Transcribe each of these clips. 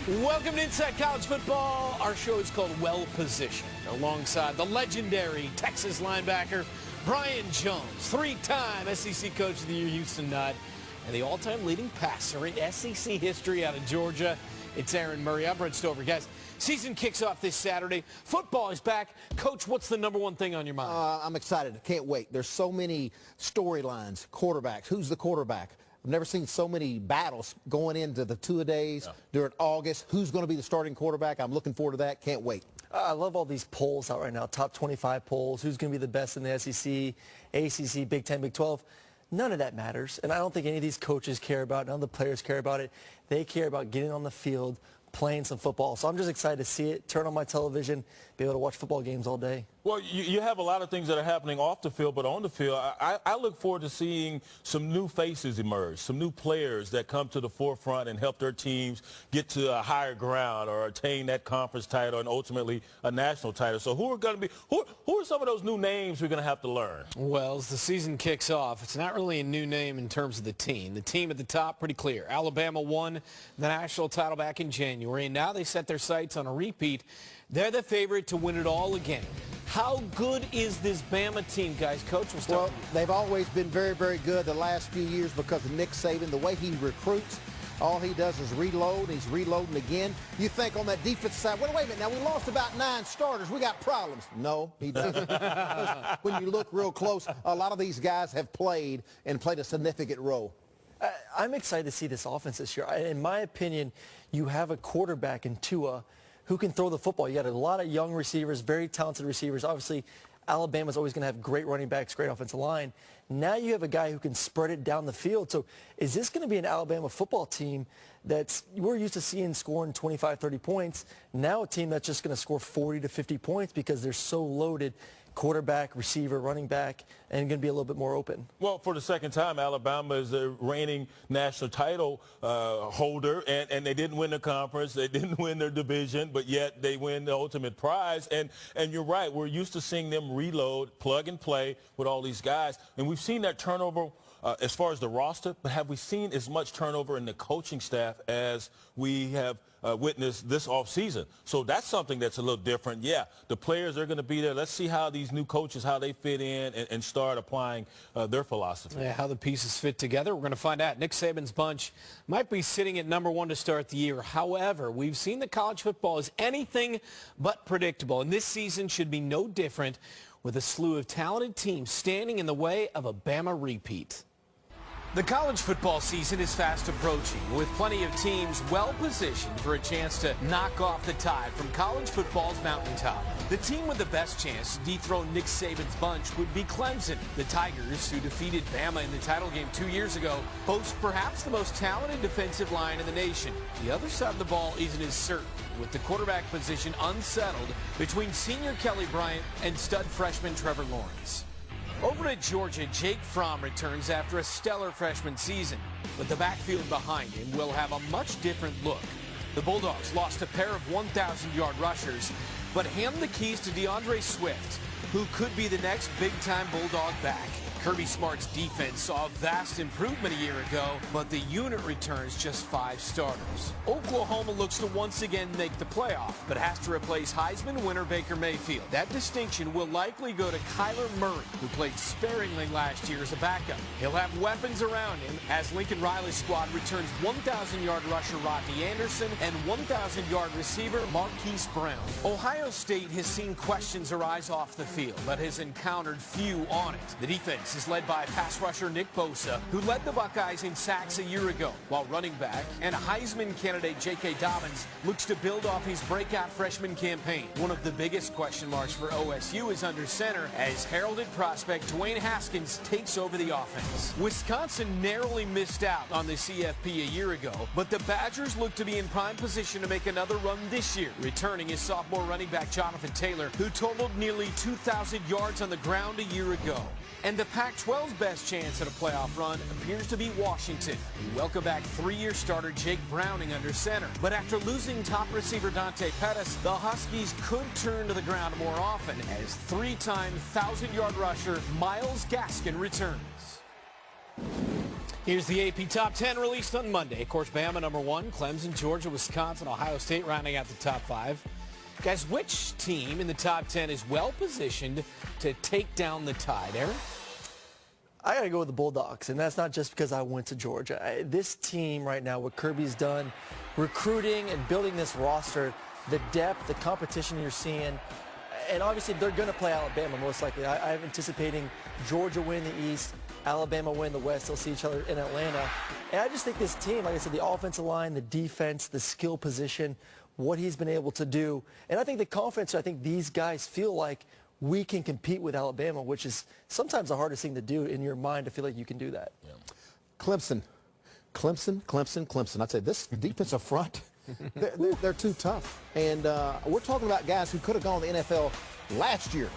Welcome to Inside College Football. Our show is called Well Positioned, alongside the legendary Texas linebacker Brian Jones, three-time SEC Coach of the Year Houston Nutt, and the all-time leading passer in SEC history out of Georgia. It's Aaron Murray. I'm Brent Stover. Guys, season kicks off this Saturday. Football is back. Coach, what's the number one thing on your mind? I'm excited. I can't wait. There's so many storylines, quarterbacks. Who's the quarterback? I've never seen so many battles going into the two-a-days during August. Who's going to be the starting quarterback? I'm looking forward to that. Can't wait. I love all these polls out right now, top 25 polls, who's going to be the best in the SEC, ACC, Big 10, Big 12. None of that matters, and I don't think any of these coaches care about it. None of the players care about it. They care about getting on the field, playing some football. So I'm just excited to see it, turn on my television, be able to watch football games all day. Well, you have a lot of things that are happening off the field, but on the field, I look forward to seeing some new faces emerge, some new players that come to the forefront and help their teams get to a higher ground or attain that conference title and ultimately a national title. So who are some of those new names we're going to have to learn? Well, as the season kicks off, it's not really a new name in terms of the team. The team at the top, pretty clear. Alabama won the national title back in January, and now they set their sights on a repeat. They're the favorite to win it all again. How good is this Bama team, guys? Coach, Well, they've always been very, very good the last few years because of Nick Saban. The way he recruits, all he does is reload. He's reloading again. You think on that defensive side, wait a minute, now we lost about 9 starters. We got problems. No, he doesn't. When you look real close, a lot of these guys have played and played a significant role. I'm excited to see this offense this year. In my opinion, you have a quarterback in Tua who can throw the football. You got a lot of young receivers, very talented receivers. Obviously, Alabama's always going to have great running backs, great offensive line. Now you have a guy who can spread it down the field. So is this going to be an Alabama football team we're used to seeing scoring 25, 30 points? Now a team that's just going to score 40 to 50 points because they're so loaded, quarterback, receiver, running back, and going to be a little bit more open. Well, for the second time, Alabama is the reigning national title holder, and they didn't win the conference. They didn't win their division, but yet they win the ultimate prize. And you're right. We're used to seeing them reload, plug and play with all these guys. And we've seen that turnover as far as the roster, but have we seen as much turnover in the coaching staff as we have witnessed this offseason? So that's something that's a little different. Yeah, the players are going to be there. Let's see how these new coaches, how they fit in and start applying their philosophy. Yeah, how the pieces fit together. We're going to find out. Nick Saban's bunch might be sitting at number 1 to start the year. However, we've seen that college football is anything but predictable, and this season should be no different, with a slew of talented teams standing in the way of a Bama repeat. The college football season is fast approaching, with plenty of teams well positioned for a chance to knock off the tide from college football's mountaintop. The team with the best chance to dethrone Nick Saban's bunch would be Clemson. The Tigers, who defeated Bama in the title game 2 years ago, boast perhaps the most talented defensive line in the nation. The other side of the ball isn't as certain, with the quarterback position unsettled between senior Kelly Bryant and stud freshman Trevor Lawrence. Over at Georgia, Jake Fromm returns after a stellar freshman season, but the backfield behind him will have a much different look. The Bulldogs lost a pair of 1,000-yard rushers, but hand the keys to DeAndre Swift, who could be the next big-time Bulldog back. Kirby Smart's defense saw a vast improvement a year ago, but the unit returns just 5 starters. Oklahoma looks to once again make the playoff, but has to replace Heisman winner Baker Mayfield. That distinction will likely go to Kyler Murray, who played sparingly last year as a backup. He'll have weapons around him as Lincoln Riley's squad returns 1,000-yard rusher Rodney Anderson and 1,000-yard receiver Marquise Brown. Ohio State has seen questions arise off the field, but has encountered few on it. The defense is led by pass rusher Nick Bosa, who led the Buckeyes in sacks a year ago, while running back and Heisman candidate J.K. Dobbins looks to build off his breakout freshman campaign. One of the biggest question marks for OSU is under center as heralded prospect Dwayne Haskins takes over the offense. Wisconsin narrowly missed out on the CFP a year ago, but the Badgers look to be in prime position to make another run this year, returning his sophomore running back Jonathan Taylor, who totaled nearly 2,000 yards on the ground a year ago. And the Pac-12's best chance at a playoff run appears to be Washington, who welcome back 3-year starter Jake Browning under center. But after losing top receiver Dante Pettis, the Huskies could turn to the ground more often as 3-time 1,000-yard rusher Myles Gaskin returns. Here's the AP Top 10 released on Monday. Of course, Bama number 1, Clemson, Georgia, Wisconsin, Ohio State rounding out the top 5. Guys, which team in the top 10 is well positioned to take down the Tide, Aaron? I got to go with the Bulldogs, and that's not just because I went to Georgia. This team right now, what Kirby's done, recruiting and building this roster, the depth, the competition you're seeing, and obviously they're going to play Alabama most likely. I'm anticipating Georgia win the East, Alabama win the West. They'll see each other in Atlanta. And I just think this team, like I said, the offensive line, the defense, the skill position, what he's been able to do. And I think the confidence, I think these guys feel like we can compete with Alabama, which is sometimes the hardest thing to do in your mind to feel like you can do that. Yeah. Clemson. I'd say this defensive front, they're too tough. And we're talking about guys who could have gone to the NFL last year.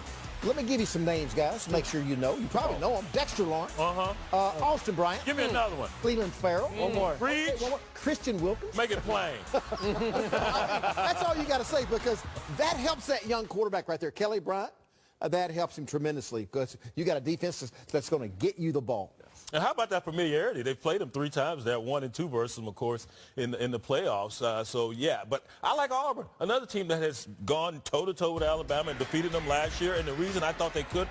Let me give you some names, guys, to make sure you know. You probably know them. Dexter Lawrence. Austin Bryant. Give me another one. Cleveland Farrell. One more. Preach. Okay, one more. Christian Wilkins. Make it plain. That's all you got to say, because that helps that young quarterback right there, Kelly Bryant. That helps him tremendously, because you got a defense that's going to get you the ball. And how about that familiarity? They've played them 3 times. They're 1 and 2 versus them, of course, in the playoffs. So, yeah. But I like Auburn, another team that has gone toe-to-toe with Alabama and defeated them last year. And the reason I thought they could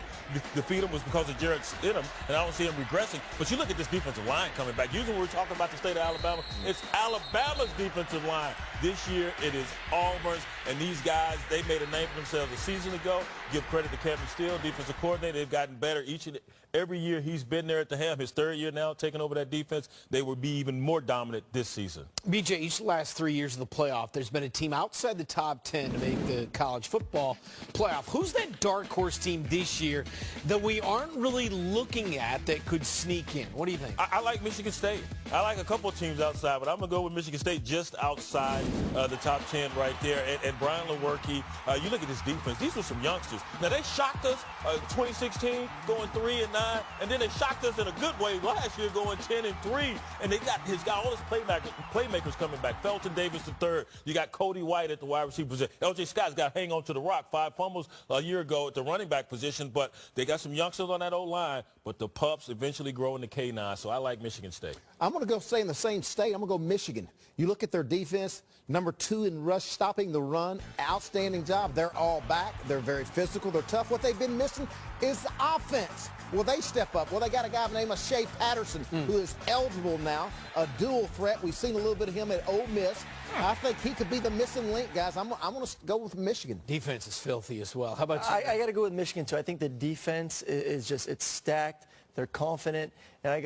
defeat them was because of Jarrett Stidham, and I don't see him regressing. But you look at this defensive line coming back. Usually when we're talking about the state of Alabama, it's Alabama's defensive line. This year it is Auburn's. And these guys, they made a name for themselves a season ago. Give credit to Kevin Steele, defensive coordinator. They've gotten better each and every year he's been there at the helm. His 3rd year now, taking over that defense. They will be even more dominant this season. BJ, each of the last 3 years of the playoff, there's been a team outside the top 10 to make the college football playoff. Who's that dark horse team this year that we aren't really looking at that could sneak in? What do you think? I like Michigan State. I like a couple of teams outside, but I'm going to go with Michigan State just outside the top 10 right there. And Brian Lewerke, you look at this defense. These were some youngsters. Now, they shocked us 2016 going 3-9, and then they shocked us in a good way last year going 10-3. And they got all his playmakers coming back. Felton Davis III. You got Cody White at the wide receiver position. L.J. Scott's got to hang on to the rock. 5 fumbles a year ago at the running back position, but they got some youngsters on that O-line, but the pups eventually grow into K9, so I like Michigan State. I'm going to go stay in the same state. I'm going to go Michigan. You look at their defense, number 2 in rush, stopping the run. Outstanding job. They're all back. They're very physical. They're tough. What they've been missing is the offense. Will they step up? Well, they got a guy named Shea Patterson who is eligible now, a dual threat. We've seen a little bit of him at Ole Miss. I think he could be the missing link, guys. I'm going to go with Michigan. Defense is filthy as well. How about you? I got to go with Michigan, too. I think the defense is just, it's stacked. They're confident. And I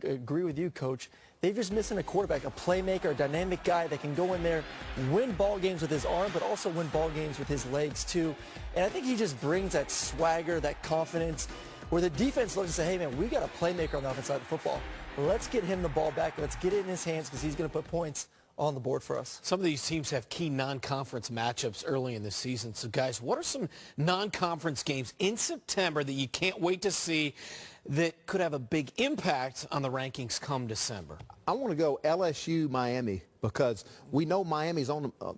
agree with you, Coach. They're just missing a quarterback, a playmaker, a dynamic guy that can go in there, win ball games with his arm, but also win ball games with his legs, too. And I think he just brings that swagger, that confidence, where the defense looks and say, hey, man, we got a playmaker on the offensive side of the football. Let's get him the ball back. Let's get it in his hands, because he's going to put points on the board for us. Some of these teams have key non-conference matchups early in the season. So, guys, what are some non-conference games in September that you can't wait to see that could have a big impact on the rankings come December? I want to go LSU, Miami, because we know Miami's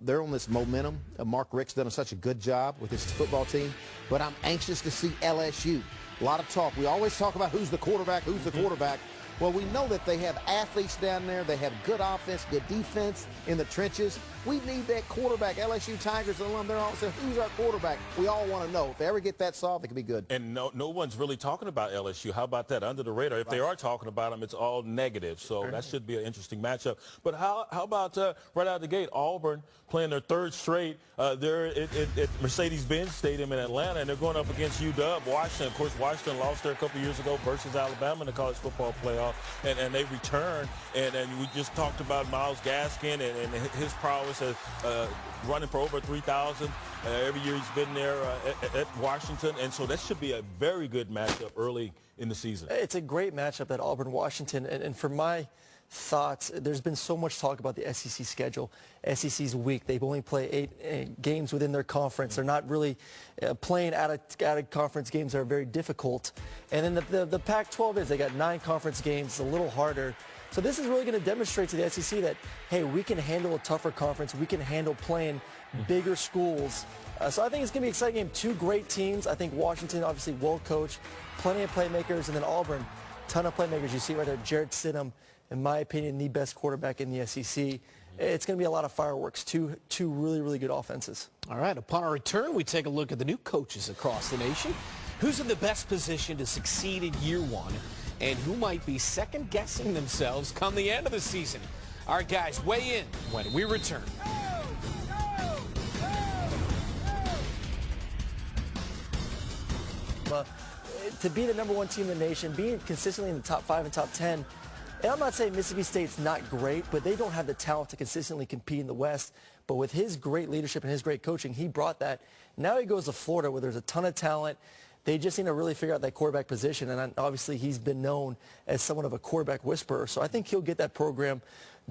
they're on this momentum. Mark Richt's done such a good job with his football team, but I'm anxious to see LSU. A lot of talk. We always talk about who's the quarterback, who's the quarterback. Well, we know that they have athletes down there. They have good offense, good defense in the trenches. We need that quarterback. LSU Tigers alum, they're all saying, who's our quarterback? We all want to know. If they ever get that solved, it could be good. And no one's really talking about LSU. How about that? Under the radar. If they are talking about them, it's all negative. So that should be an interesting matchup. But how about right out of the gate, Auburn playing their 3rd straight. They're at Mercedes-Benz Stadium in Atlanta, and they're going up against UW. Washington, of course, Washington lost there a couple years ago versus Alabama in the college football playoff. And they return, and we just talked about Myles Gaskin and his prowess as running for over 3,000 every year he's been there at Washington, and so that should be a very good matchup early in the season. It's a great matchup at Auburn-Washington, and for my thoughts, there's been so much talk about the SEC schedule. SEC's weak. They've only played 8 games within their conference. They're not really playing out of conference games that are very difficult. And then the Pac-12 they got 9 conference games. It's a little harder. So this is really going to demonstrate to the SEC that, hey, we can handle a tougher conference. We can handle playing bigger schools. So I think it's going to be an exciting game. 2 great teams. I think Washington, obviously, well coached, plenty of playmakers, and then Auburn, ton of playmakers. You see right there, Jarrett Stidham, in my opinion, the best quarterback in the SEC. It's going to be a lot of fireworks. Two really, really good offenses. All right, upon our return, we take a look at the new coaches across the nation. Who's in the best position to succeed in year one, and who might be second-guessing themselves come the end of the season? Our guys weigh in when we return. To be the #1 team in the nation, being consistently in the top 5 and top 10, and I'm not saying Mississippi State's not great, but they don't have the talent to consistently compete in the West. But with his great leadership and his great coaching, he brought that. Now he goes to Florida where there's a ton of talent. They just need to really figure out that quarterback position. And obviously he's been known as somewhat of a quarterback whisperer. So I think he'll get that program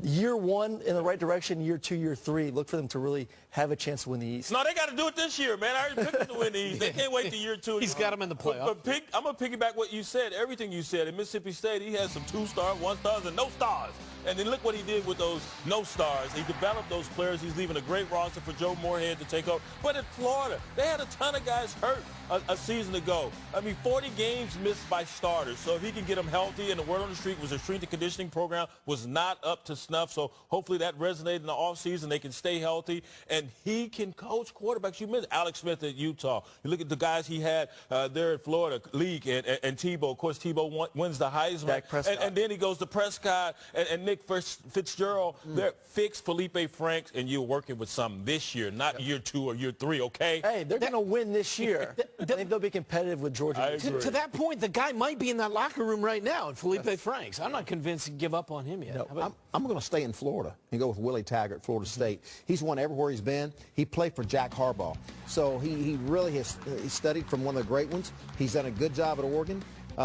year one in the right direction, year 2, year 3. Look for them to really have a chance to win the East. No, they got to do it this year, man. I already picked them to win the East. They can't wait till year 2. He's got them in the playoff. But I'm going to piggyback what you said, everything you said. In Mississippi State, he had some 2-star, 1-stars, and no stars. And then look what he did with those no stars. He developed those players. He's leaving a great roster for Joe Moorhead to take over. But in Florida, they had a ton of guys hurt a season ago. I mean, 40 games missed by starters. So if he can get them healthy, and the word on the street was their strength and conditioning program was not up to snuff. So hopefully that resonated in the offseason. They can stay healthy. And he can coach quarterbacks. You mentioned Alex Smith at Utah. You look at the guys he had there at Florida, Leak and Tebow. Of course, Tebow wins the Heisman. Dak Prescott. And then he goes to Prescott and Nick Fitzgerald. They're fixed Felipe Franks, and you're working with some this year, not year 2 or year 3, okay? Hey, they're going to win this year. I think they'll be competitive with Georgia. To that point, the guy might be in that locker room right now, Felipe Franks. I'm not convinced he'd give up on him yet. No. I'm going to stay in Florida and go with Willie Taggart, Florida State. He's won everywhere he's been. He played for Jack Harbaugh. So he really has studied from one of the great ones. He's done a good job at Oregon.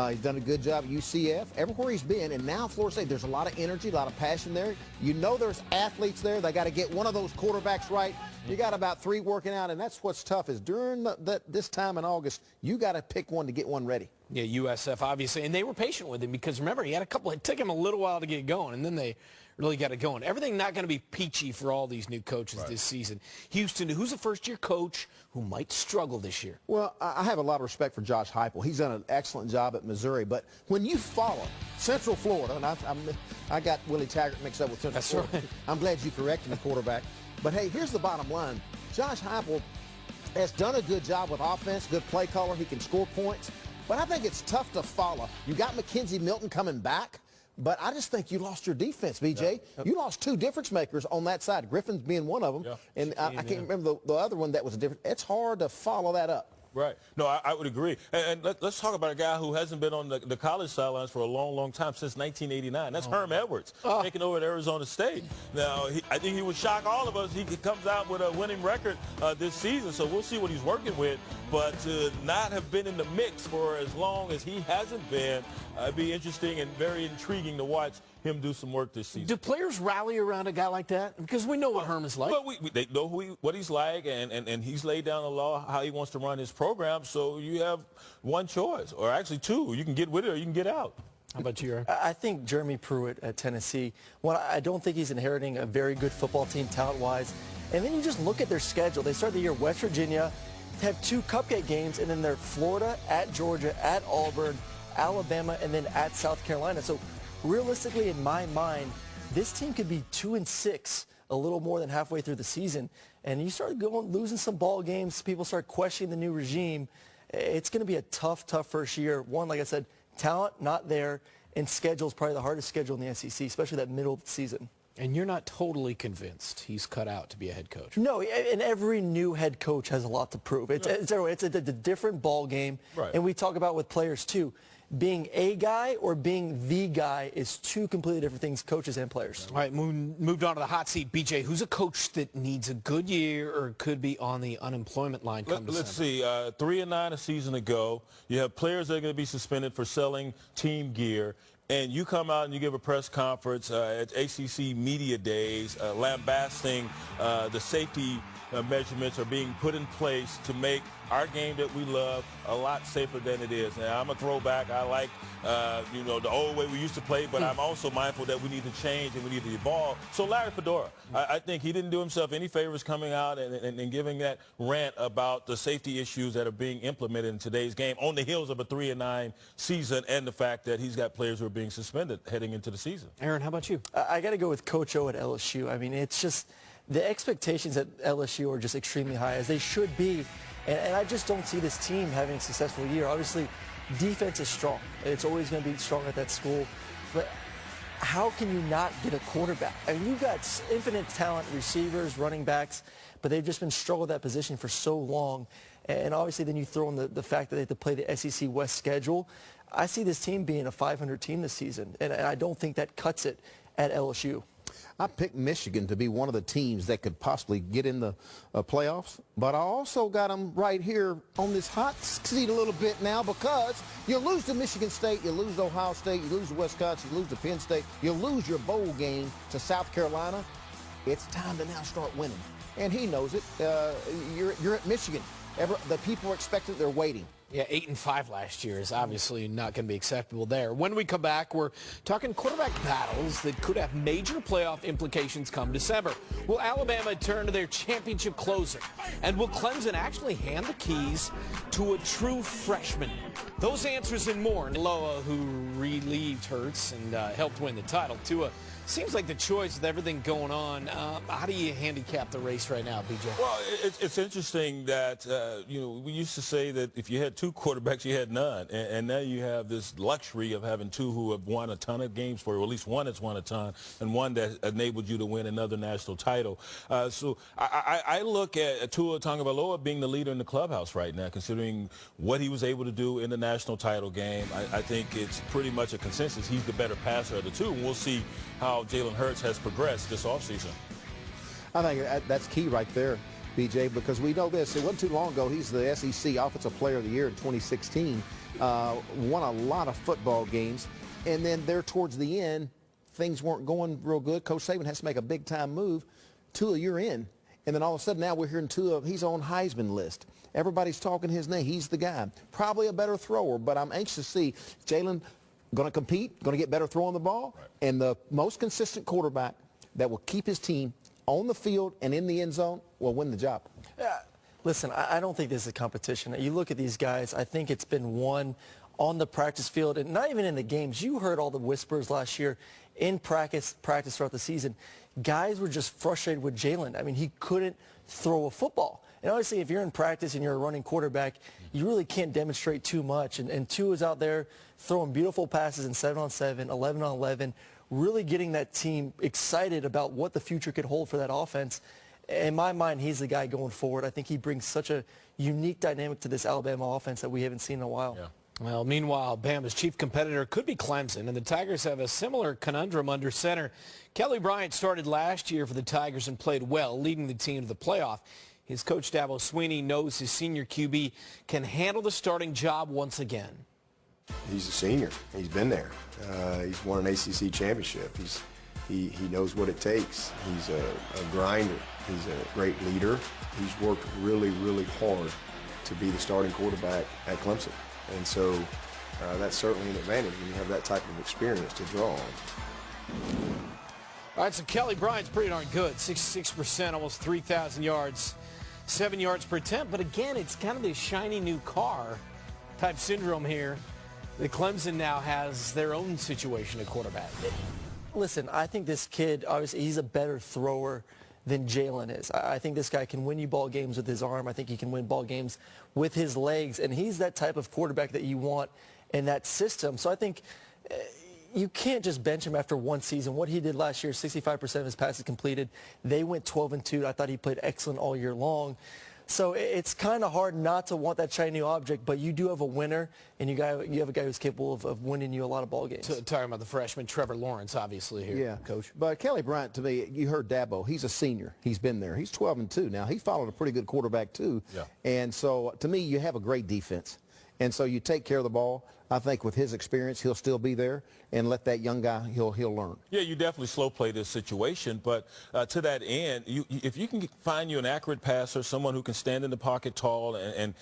He's done a good job at UCF, everywhere he's been, and now Florida State, there's a lot of energy, a lot of passion there. You know there's athletes there. They got to get one of those quarterbacks right. You got about 3 working out, and that's what's tough is during this time in August, you got to pick one to get one ready. Yeah, USF, obviously. And they were patient with him because, remember, he had it took him a little while to get going, and then they really got it going. Everything not going to be peachy for all these new coaches this season. Houston, who's a first-year coach who might struggle this year? Well, I have a lot of respect for Josh Heupel. He's done an excellent job at Missouri. But when you follow Central Florida, and I got Willie Taggart mixed up with Central Florida. Right. I'm glad you corrected the quarterback. But, hey, here's the bottom line. Josh Heupel has done a good job with offense, good play caller. He can score points. But I think it's tough to follow. You got McKenzie Milton coming back. But I just think you lost your defense, BJ. Yeah. You lost 2 difference makers on that side, Griffin's being one of them. Yeah. And I can't remember the other one that was a different. It's hard to follow that up. Right. No, I would agree. And let's talk about a guy who hasn't been on the college sidelines for a long, long time, since 1989. That's Herm Edwards, taking over at Arizona State. Now, I think he would shock all of us. He comes out with a winning record this season, so we'll see what he's working with. But to not have been in the mix for as long as he hasn't been, it'd be interesting and very intriguing to watch him do some work this season. Do players rally around a guy like that? Because we know what Herm is like. Well, they know what he's like, and he's laid down the law, how he wants to run his program. So you have one choice, or actually 2. You can get with it or you can get out. How about you, Aaron? I think Jeremy Pruitt at Tennessee, I don't think he's inheriting a very good football team talent-wise. And then you just look at their schedule. They start the year West Virginia, have 2 cupcake games, and then they're Florida, at Georgia, at Auburn, Alabama, and then at South Carolina. So realistically, in my mind, this team could be 2-6 a little more than halfway through the season. And you start losing some ball games. People start questioning the new regime. It's going to be a tough first year. One, like I said, talent not there, and schedule is probably the hardest schedule in the SEC, especially that middle of the season. And you're not totally convinced he's cut out to be a head coach? No, and every new head coach has a lot to prove. It's a different ball game. Right. And we talk about with players, too. Being a guy or being the guy is 2 completely different things, coaches and players. All right, moved on to the hot seat. BJ, who's a coach that needs a good year or could be on the unemployment line come December? Let's see, 3-9 a season ago. You have players that are going to be suspended for selling team gear. And you come out and you give a press conference at ACC Media Days lambasting the safety measurements are being put in place to make our game that we love a lot safer than it is. Now, I'm a throwback. I like, the old way we used to play, but I'm also mindful that we need to change and we need to evolve. So Larry Fedora, I think he didn't do himself any favors coming out and giving that rant about the safety issues that are being implemented in today's game on the heels of a 3-9 season and the fact that he's got players who are being being suspended heading into the season. Aaron, how about you? I got to go with Coach O at LSU. I mean, it's just the expectations at LSU are just extremely high, as they should be. And I just don't see this team having a successful year. Obviously, defense is strong. It's always going to be strong at that school. But how can you not get a quarterback? I mean, you've got infinite talent, receivers, running backs, but they've just been struggling at that position for so long. And obviously then you throw in the fact that they have to play the SEC West schedule. I see this team being a 500 team this season, and I don't think that cuts it at LSU. I picked Michigan to be one of the teams that could possibly get in the playoffs, but I also got them right here on this hot seat a little bit now, because you lose to Michigan State, you lose to Ohio State, you lose to Wisconsin, you lose to Penn State, you lose your bowl game to South Carolina. It's time to now start winning, and he knows it. You're at Michigan. The people are expecting, they're waiting. Yeah, 8-5 last year is obviously not going to be acceptable there. When we come back, we're talking quarterback battles that could have major playoff implications come December. Will Alabama turn to their championship closer? And will Clemson actually hand the keys to a true freshman? Those answers and more. Loa, who relieved Hurts and helped win the title. Tua seems like the choice with everything going on. How do you handicap the race right now, BJ? Well, it's interesting that, we used to say that if you had two quarterbacks, you had none. And now you have this luxury of having two who have won a ton of games for you, or at least one that's won a ton, and one that enabled you to win another national title. So I look at Tua Tagovailoa being the leader in the clubhouse right now, considering what he was able to do in the national title game. I think it's pretty much a consensus. He's the better passer of the two, and we'll see how Jalen Hurts has progressed this offseason. I think that's key right there, BJ, because we know this. It wasn't too long ago. He's the SEC Offensive Player of the Year in 2016. Won a lot of football games. And then there towards the end, things weren't going real good. Coach Saban has to make a big-time move. Tua, you're in. And then all of a sudden now we're hearing Tua, he's on Heisman list. Everybody's talking his name. He's the guy. Probably a better thrower, but I'm anxious to see Jalen going to compete, going to get better throwing the ball, and the most consistent quarterback that will keep his team on the field and in the end zone will win the job. Listen, I don't think this is a competition. You look at these guys, I think it's been won on the practice field, and not even in the games. You heard all the whispers last year in practice throughout the season. Guys were just frustrated with Jalen. I mean, he couldn't throw a football. And obviously, if you're in practice and you're a running quarterback, you really can't demonstrate too much. And Tua is out there throwing beautiful passes in 7-on-7, 11-on-11, really getting that team excited about what the future could hold for that offense. In my mind, he's the guy going forward. I think he brings such a unique dynamic to this Alabama offense that we haven't seen in a while. Yeah. Well, meanwhile, Bama's chief competitor could be Clemson, and the Tigers have a similar conundrum under center. Kelly Bryant started last year for the Tigers and played well, leading the team to the playoff. His coach, Dabo Swinney, knows his senior QB can handle the starting job once again. He's a senior. He's been there. He's won an ACC championship. He knows what it takes. He's a grinder. He's a great leader. He's worked really, really hard to be the starting quarterback at Clemson. And so that's certainly an advantage when you have that type of experience to draw on. All right, so Kelly Bryant's pretty darn good. 66%, almost 3,000 yards, 7 yards per attempt. But again, it's kind of this shiny new car type syndrome here. The Clemson now has their own situation at quarterback. Listen, I think this kid, obviously, he's a better thrower than Jalen is. I think this guy can win you ball games with his arm. I think he can win ball games with his legs. And he's that type of quarterback that you want in that system. So I think you can't just bench him after one season. What he did last year, 65% of his passes completed. They went 12-2. I thought he played excellent all year long. So it's kind of hard not to want that shiny new object, but you do have a winner, and you have a guy who's capable of winning you a lot of ball games. So, talking about the freshman, Trevor Lawrence, obviously here. Yeah, Coach. But Kelly Bryant, to me, you heard Dabo. He's a senior. He's been there. He's 12-2 now. He followed a pretty good quarterback, too. Yeah. And so, to me, you have a great defense. And so you take care of the ball. I think with his experience, he'll still be there, and let that young guy, he'll learn. Yeah, you definitely slow play this situation, but to that end, if you can find you an accurate passer, someone who can stand in the pocket tall and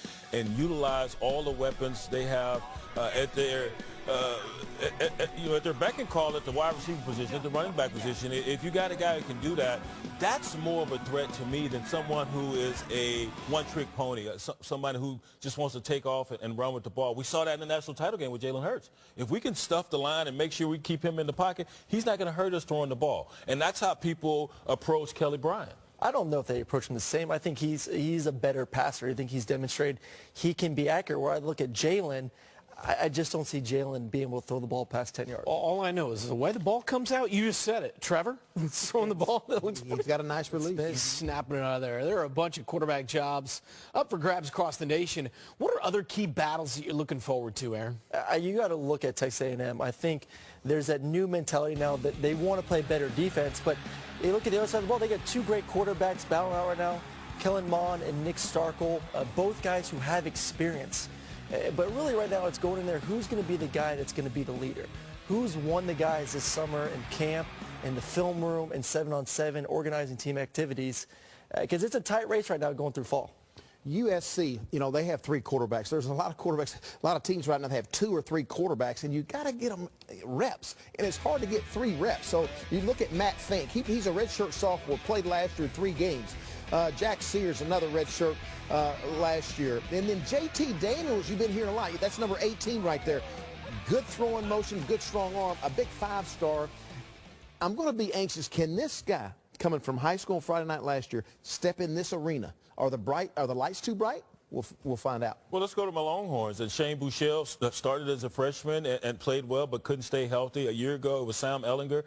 utilize all the weapons they have at their at their beck and call at the wide receiver position, at the running back position, if you got a guy who can do that, that's more of a threat to me than someone who is a one-trick pony, somebody who just wants to take off and run with the ball. We saw that in the national title game with Jalen Hurts. If we can stuff the line and make sure we keep him in the pocket, he's not going to hurt us throwing the ball. And that's how people approach Kelly Bryant. I don't know if they approach him the same. I think he's a better passer. I think he's demonstrated he can be accurate. Where I look at Jalen, I just don't see Jalen being able to throw the ball past 10 yards. All I know is the way the ball comes out, you just said it. Trevor, throwing the ball. He's got a nice release. He's snapping it out of there. There are a bunch of quarterback jobs up for grabs across the nation. What are other key battles that you're looking forward to, Aaron? You got to look at Texas A&M. I think there's that new mentality now that they want to play better defense, but you look at the other side of the ball, they got two great quarterbacks battling out right now, Kellen Mond and Nick Starkel, both guys who have experience. But really right now it's going in there, who's going to be the guy that's going to be the leader? Who's won the guys this summer in camp, in the film room, in 7-on-7, organizing team activities? Because it's a tight race right now going through fall. USC, they have 3 quarterbacks. There's a lot of quarterbacks, a lot of teams right now that have 2 or 3 quarterbacks, and you got to get them reps. And it's hard to get 3 reps. So you look at Matt Fink. He's a redshirt sophomore, played last year 3 games. Jack Sears, another redshirt last year. And then JT Daniels, you've been hearing a lot. That's number 18 right there. Good throwing motion, good strong arm, a big 5-star. I'm going to be anxious. Can this guy, coming from high school on Friday night last year, step in this arena? Are the lights too bright? We'll find out. Well, let's go to my Longhorns. And Shane Buechele started as a freshman and played well but couldn't stay healthy. A year ago, it was Sam Ehlinger.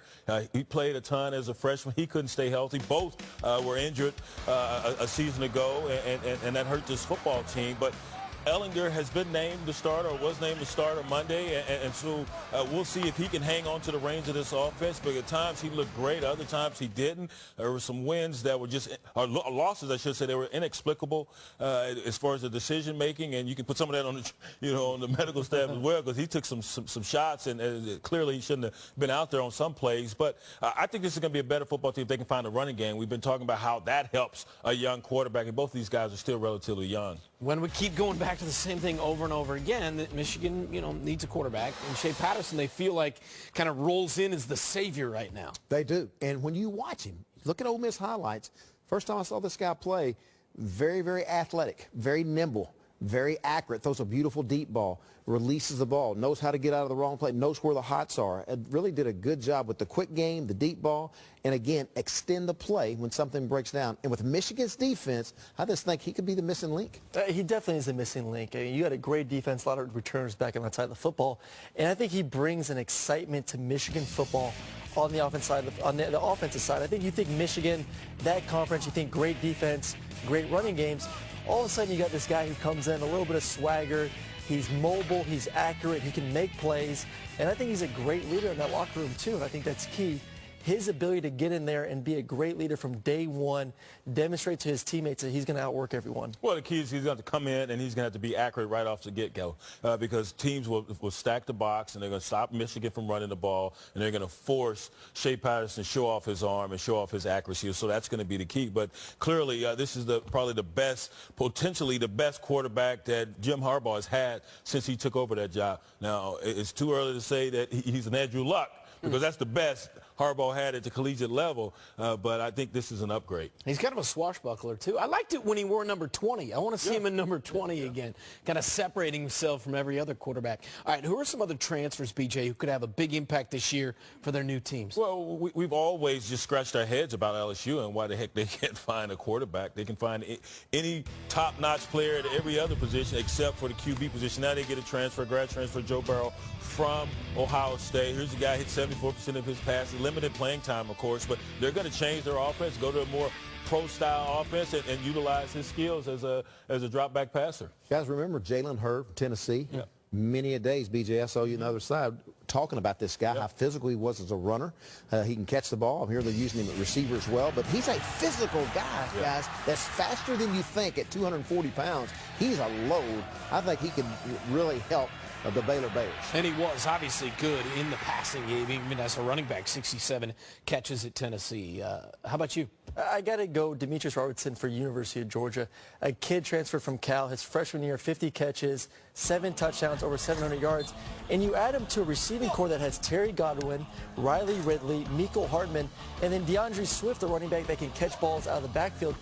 He played a ton as a freshman. He couldn't stay healthy. Both were injured a season ago, and that hurt this football team. But Ehlinger has been named the starter, or was named the starter Monday, and so we'll see if he can hang on to the reins of this offense. But at times he looked great, other times he didn't. There were some wins that were just, or losses, I should say, they were inexplicable as far as the decision making, and you can put some of that on the, on the medical staff as well, because he took some shots, and clearly he shouldn't have been out there on some plays. But I think this is going to be a better football team if they can find a running game. We've been talking about how that helps a young quarterback, and both of these guys are still relatively young. When we keep going back to the same thing over and over again, that Michigan, needs a quarterback. And Shea Patterson, they feel like kind of rolls in as the savior right now. They do. And when you watch him, look at Ole Miss highlights. First time I saw this guy play, very, very athletic, very nimble, very accurate, throws a beautiful deep ball, releases the ball, knows how to get out of the wrong play, knows where the hots are. It really did a good job with the quick game, the deep ball, and again, extend the play when something breaks down. And with Michigan's defense, I just think he could be the missing link. He definitely is the missing link. You had a great defense, a lot of returners back on that side of the football, and I think he brings an excitement to Michigan football on the offensive side. On the offensive side, I think you think Michigan, that conference, you think great defense, great running games. All of a sudden, you got this guy who comes in, a little bit of swagger. He's mobile, he's accurate, he can make plays, and I think he's a great leader in that locker room too, and I think that's key. His ability to get in there and be a great leader from day one, demonstrate to his teammates that he's going to outwork everyone. Well, the key is he's going to come in and he's going to have to be accurate right off the get-go because teams will stack the box and they're going to stop Michigan from running the ball, and they're going to force Shea Patterson to show off his arm and show off his accuracy. So that's going to be the key. But clearly, this is probably the best, potentially the best quarterback that Jim Harbaugh has had since he took over that job. Now, it's too early to say that he's an Andrew Luck, because that's the best Harbaugh had at the collegiate level, but I think this is an upgrade. He's kind of a swashbuckler, too. I liked it when he wore number 20. I want to see him in number 20 again, kind of separating himself from every other quarterback. All right, who are some other transfers, BJ, who could have a big impact this year for their new teams? Well, we've always just scratched our heads about LSU and why the heck they can't find a quarterback. They can find any top-notch player at every other position except for the QB position. Now they get a grad transfer, Joe Burrow, from Ohio State. Here's a guy who hit 74% of his passes, limited playing time, of course, but they're going to change their offense, go to a more pro-style offense, and utilize his skills as a drop-back passer. You guys remember Jalen Hurd, Tennessee? Yeah. Many a days, BJ, I saw you on the other side talking about this guy, how physical he was as a runner. He can catch the ball. I'm here they're using him at receiver as well, but he's a physical guy, guys, that's faster than you think at 240 pounds. He's a load. I think he can really help of the Baylor Bears. And he was obviously good in the passing game, even as a running back, 67 catches at Tennessee. How about you? I got to go Demetrius Robertson for University of Georgia. A kid transferred from Cal, his freshman year, 50 catches, 7 touchdowns, over 700 yards. And you add him to a receiving core that has Terry Godwin, Riley Ridley, Mecole Hardman, and then DeAndre Swift, a running back that can catch balls out of the backfield.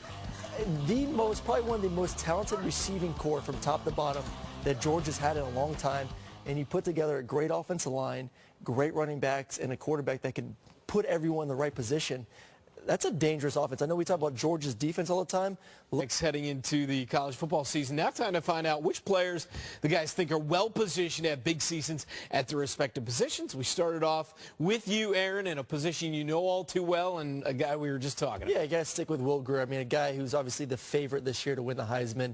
Probably one of the most talented receiving core from top to bottom that Georgia's had in a long time. And you put together a great offensive line, great running backs, and a quarterback that can put everyone in the right position. That's a dangerous offense. I know we talk about Georgia's defense all the time. Next, heading into the college football season, now time to find out which players the guys think are well-positioned to have big seasons at their respective positions. We started off with you, Aaron, in a position you know all too well, and a guy we were just talking about. Yeah, I got to stick with Will Grier. I mean, a guy who's obviously the favorite this year to win the Heisman.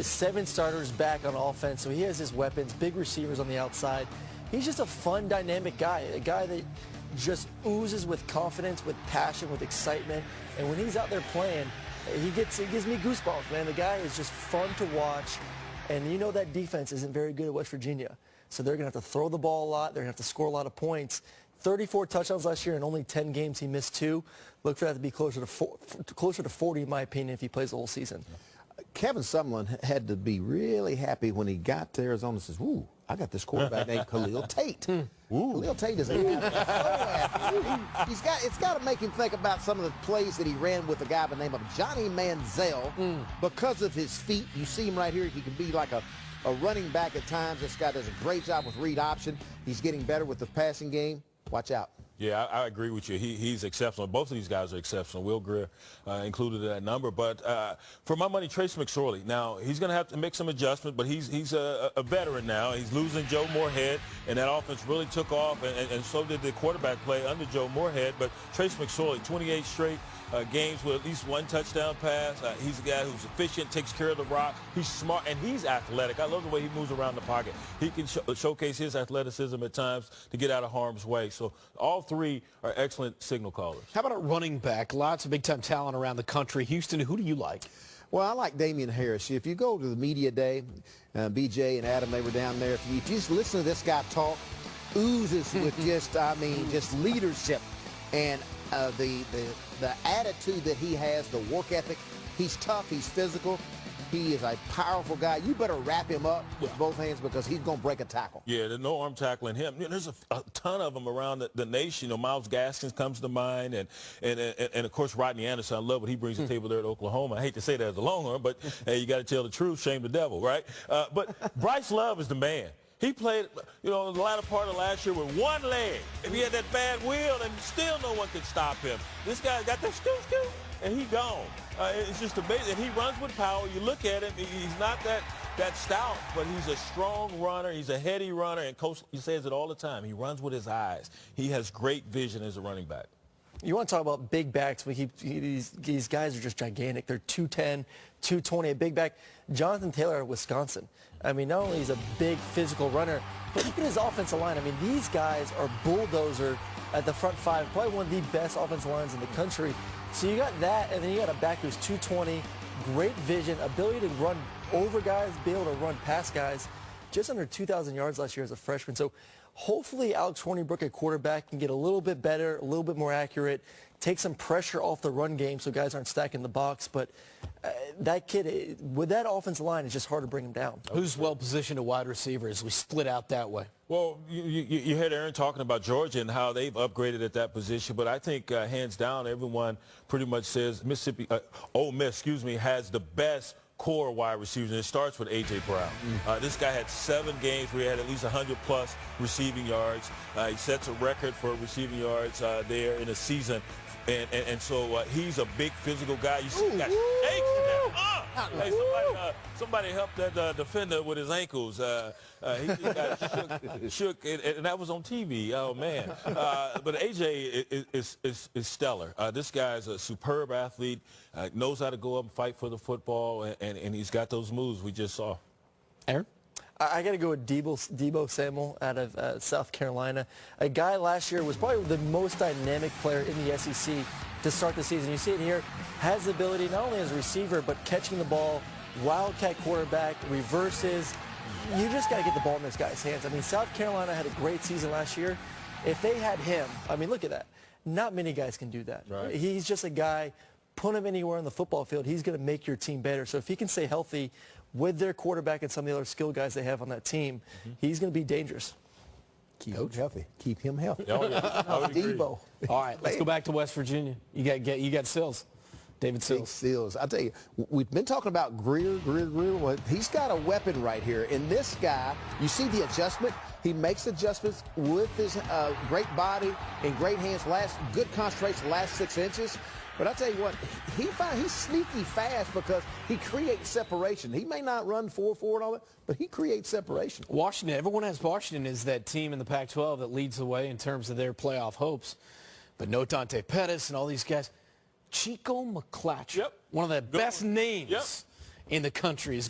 7 starters back on offense, so he has his weapons, big receivers on the outside. He's just a fun, dynamic guy, a guy that just oozes with confidence, with passion, with excitement. And when he's out there playing, he gives me goosebumps, man. The guy is just fun to watch. And you know that defense isn't very good at West Virginia. So they're going to have to throw the ball a lot. They're going to have to score a lot of points. 34 touchdowns last year. In only 10 games, he missed 2. Look for that to be closer to 40, in my opinion, if he plays the whole season. Kevin Sumlin had to be really happy when he got to Arizona and says, "Ooh, I got this quarterback named Khalil Tate." Khalil Tate is a happy. It's got to make him think about some of the plays that he ran with a guy by the name of Johnny Manziel because of his feet. You see him right here. He can be like a running back at times. This guy does a great job with read option. He's getting better with the passing game. Watch out. Yeah, I agree with you. He's exceptional. Both of these guys are exceptional. Will Grier included in that number. But for my money, Trace McSorley. Now, he's going to have to make some adjustments, but he's a veteran now. He's losing Joe Moorhead, and that offense really took off, and so did the quarterback play under Joe Moorhead. But Trace McSorley, 28 straight games with at least 1 touchdown pass. He's a guy who's efficient, takes care of the rock. He's smart, and he's athletic. I love the way he moves around the pocket. He can showcase his athleticism at times to get out of harm's way. So all 3 are excellent signal callers. How about a running back? Lots of big-time talent around the country. Houston, who do you like? Well, I like Damian Harris. If you go to the media day, BJ and Adam, they were down there. If you just listen to this guy talk, oozes with just leadership and the attitude that he has, the work ethic. He's tough. He's physical. He is a powerful guy. You better wrap him up with both hands because he's going to break a tackle. Yeah, there's no arm tackling him. You know, there's a ton of them around the nation. You know, Miles Gaskins comes to mind, and of course Rodney Anderson. I love what he brings to the table there at Oklahoma. I hate to say that as a Longhorn, but hey, you got to tell the truth. Shame the devil, right? But Bryce Love is the man. He played, you know, the latter part of last year with 1 leg, and he had that bad wheel, and still no one could stop him. This guy got that scoop, and he gone. It's just amazing. And he runs with power. You look at him, he's not that stout, but he's a strong runner. He's a heady runner, and Coach, he says it all the time. He runs with his eyes. He has great vision as a running back. You want to talk about big backs? These guys are just gigantic. They're 210, 220, a big back. Jonathan Taylor of Wisconsin. I mean, not only is a big physical runner, but look at his offensive line. I mean, these guys are bulldozer at the front 5, probably one of the best offensive lines in the country. So you got that, and then you got a back who's 220, great vision, ability to run over guys, be able to run past guys. Just under 2,000 yards last year as a freshman. So hopefully Alex Hornibrook at quarterback can get a little bit better, a little bit more accurate, take some pressure off the run game so guys aren't stacking the box. But that kid, with that offensive line, it's just hard to bring him down. Who's well-positioned at wide receiver as we split out that way? Well, you heard Aaron talking about Georgia and how they've upgraded at that position, but I think hands down, everyone pretty much says Ole Miss, has the best core wide receivers, and it starts with A.J. Brown. This guy had 7 games where he had at least 100-plus receiving yards. He sets a record for receiving yards there in a season. And so he's a big physical guy. You see, he got ankles there. Hey, somebody helped that defender with his ankles. He got shook, and that was on TV. Oh, man. But A.J. is stellar. This guy's a superb athlete, knows how to go up and fight for the football, and he's got those moves we just saw. Aaron? I got to go with Deebo Samuel out of South Carolina. A guy last year was probably the most dynamic player in the SEC to start the season. You see it here, has the ability not only as a receiver, but catching the ball, wildcat quarterback, reverses, you just got to get the ball in this guy's hands. I mean, South Carolina had a great season last year. If they had him, I mean, look at that. Not many guys can do that. Right. He's just a guy, put him anywhere on the football field, he's going to make your team better. So if he can stay healthy with their quarterback and some of the other skill guys they have on that team, he's going to be dangerous. Keep him healthy. Keep him healthy. Oh, yeah. I would agree. Debo. All right, let's go back to West Virginia. You got Sills. David Big Sills. Sills. I tell you, we've been talking about Greer. Well, he's got a weapon right here. And this guy, you see the adjustment. He makes adjustments with his great body and great hands. Good concentration, last 6 inches. But I tell you what, he's sneaky fast because he creates separation. He may not run 4.4 and all that, but he creates separation. Washington, everyone has Washington as that team in the Pac-12 that leads the way in terms of their playoff hopes. But no Dante Pettis and all these guys. Chico McClatchy, Yep. one of the best names Yep. in the country, is